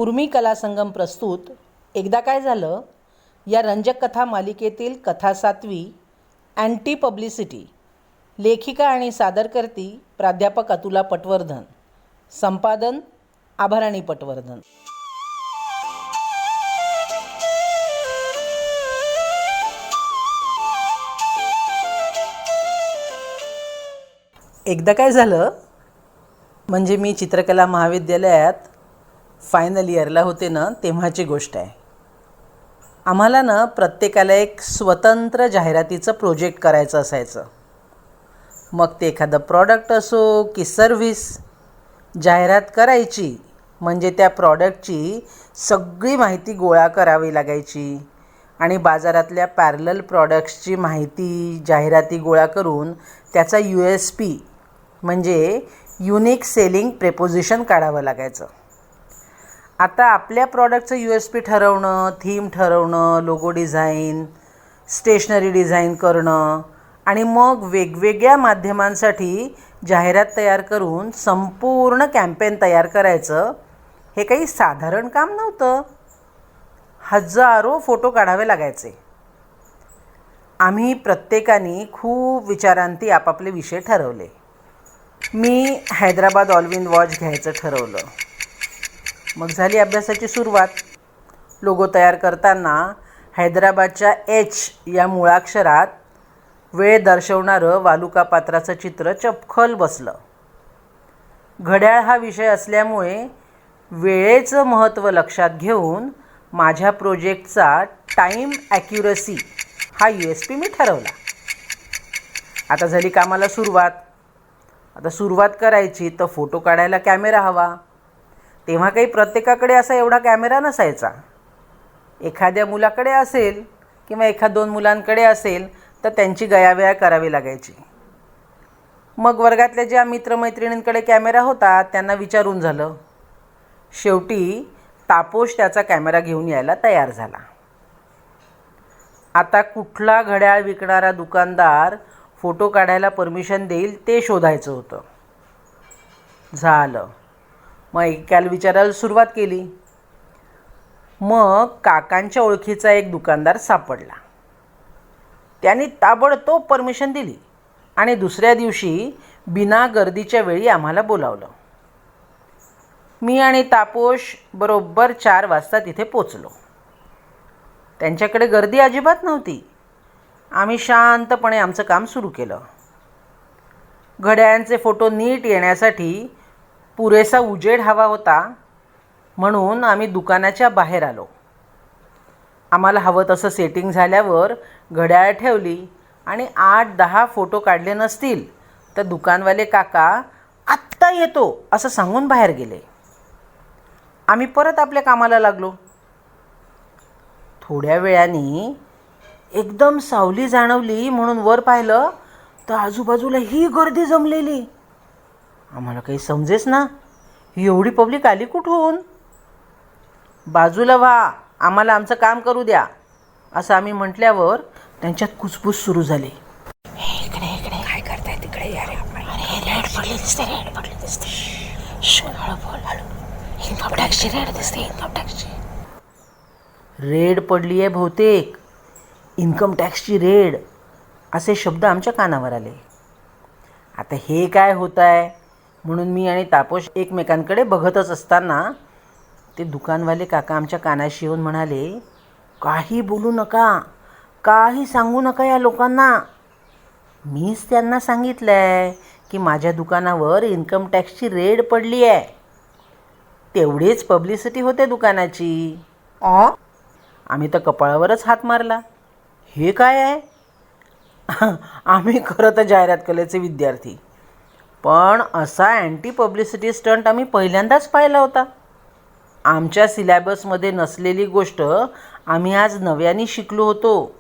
उर्मी कला संगम प्रस्तुत एकदा काय झालं या रंजक कथा मालिकेतील कथा 7वी अँटी पब्लिसिटी. लेखिका आणि सादरकर्ती प्राध्यापक अतुला पटवर्धन. संपादन आभाराणी पटवर्धन. एकदा काय झालं म्हणजे मी चित्रकला महाविद्यालयात फायनल इयरला होते ना, तेव्हाची गोष्ट आहे. आम्हाला ना प्रत्येकाला एक स्वतंत्र जाहिरातीचं प्रोजेक्ट करायचं असायचं. मग ते एखादं प्रॉडक्ट असो की सर्व्हिस. जाहिरात करायची म्हणजे त्या प्रॉडक्टची सगळी माहिती गोळा करावी लागायची आणि बाजारातल्या पॅरलल प्रॉडक्ट्सची माहिती जाहिराती गोळा करून त्याचा USP म्हणजे युनिक सेलिंग प्रेपोजिशन काढावं लागायचं. आता आपल्या प्रॉडक्टचं USP ठरवणं, थीम ठरवणं, लोगो डिझाईन, स्टेशनरी डिझाईन करणं आणि मग वेगवेगळ्या माध्यमांसाठी जाहिरात तयार करून संपूर्ण कॅम्पेन तयार करायचं हे काही साधारण काम नव्हतं. हजारो फोटो काढावे लागायचे. आम्ही प्रत्येकाने खूप विचारांती आपापले विषय ठरवले. मी हैदराबाद ऑलविन वॉच घ्यायचं ठरवलं. मग झाली अभ्यासाची सुरुवात. लोगो तयार करताना हैदराबादच्या H या मुळाक्षरात वेळ दर्शवणारं वालुका पात्राचं चित्र चपखल बसलं. घड्याळ हा विषय असल्यामुळे वेळेचं महत्त्व लक्षात घेऊन माझ्या प्रोजेक्टचा टाईम ॲक्युरसी हा USP मी ठरवला. आता झाली कामाला सुरुवात. आता सुरुवात करायची तर फोटो काढायला कॅमेरा हवा. तेव्हा काही प्रत्येकाकडे असा एवढा कॅमेरा नसायचा. एखाद्या मुलाकडे असेल किंवा 1-2 मुलांकडे असेल तर त्यांची गयावया करावी लागायची. मग वर्गातल्या ज्या मित्रमैत्रिणींकडे कॅमेरा होता त्यांना विचारून झालं. शेवटी तापोश त्याचा कॅमेरा घेऊन यायला तयार झाला. आता कुठला घड्याळ विकणारा दुकानदार फोटो काढायला परमिशन देईल ते शोधायचं होतं. झालं. मग एकाला विचारायला सुरुवात केली. मग काकांच्या ओळखीचा एक दुकानदार सापडला. त्यांनी ताबडतोब परमिशन दिली आणि दुसऱ्या दिवशी बिना गर्दीच्या वेळी आम्हाला बोलावलं. मी आणि तापोश बरोबर 4 वाजता तिथे पोचलो. त्यांच्याकडे गर्दी अजिबात नव्हती. आम्ही शांतपणे आमचं काम सुरू केलं. घड्याळांचे फोटो नीट येण्यासाठी पुरेसा उजेड हवा होता म्हणून आम्ही दुकानाच्या बाहेर आलो. आम्हाला हवं तसं सेटिंग झाल्यावर घड्याळ ठेवली आणि 8-10 फोटो काढले नसतील तर दुकानवाले काका आत्ता येतो असं सांगून बाहेर गेले. आम्ही परत आपल्या कामाला लागलो. थोड्या वेळाने एकदम सावली जाणवली म्हणून वर पाहिलं तर आजूबाजूला ही गर्दी जमलेली. आम्हाला काही समजेच ना, ही एवढी पब्लिक आली कुठून. बाजूला व्हा, आम्हाला आमचं काम करू द्या असं आम्ही म्हटल्यावर त्यांच्यात कुचबुच सुरू झाली. इकडे इकडे काय करताय तिकडे या रे. रेड पडली दिसते, रेड पडली दिसते. हळू बोल, हळू. इन्कम टॅक्सची रेड दिसते, इन्कम टॅक्सची रेड पडली आहे बहुतेक. इन्कम टॅक्सची रेड असे शब्द आमच्या कानावर आले. आता हे काय होत आहे म्हणून मी आणि तापोश एकमेकांकडे बघतच असताना ते दुकानवाले काका आमच्या कानाशी येऊन म्हणाले, काही बोलू नका, काही सांगू नका या लोकांना. मीच त्यांना सांगितलं आहे की माझ्या दुकानावर इन्कम टॅक्सची रेड पडली आहे. तेवढीच पब्लिसिटी होते दुकानाची. आम्ही तर कपाळावरच हात मारला. हे काय आहे. आम्ही खरं तर जाहिरात कलेचे विद्यार्थी, पण असा अँटी पब्लिसिटी स्टंट आम्ही पहिल्यांदाच पाहिला होता. आमच्या सिलॅबसमध्ये नसलेली गोष्ट आम्ही आज नव्याने शिकलो होतो.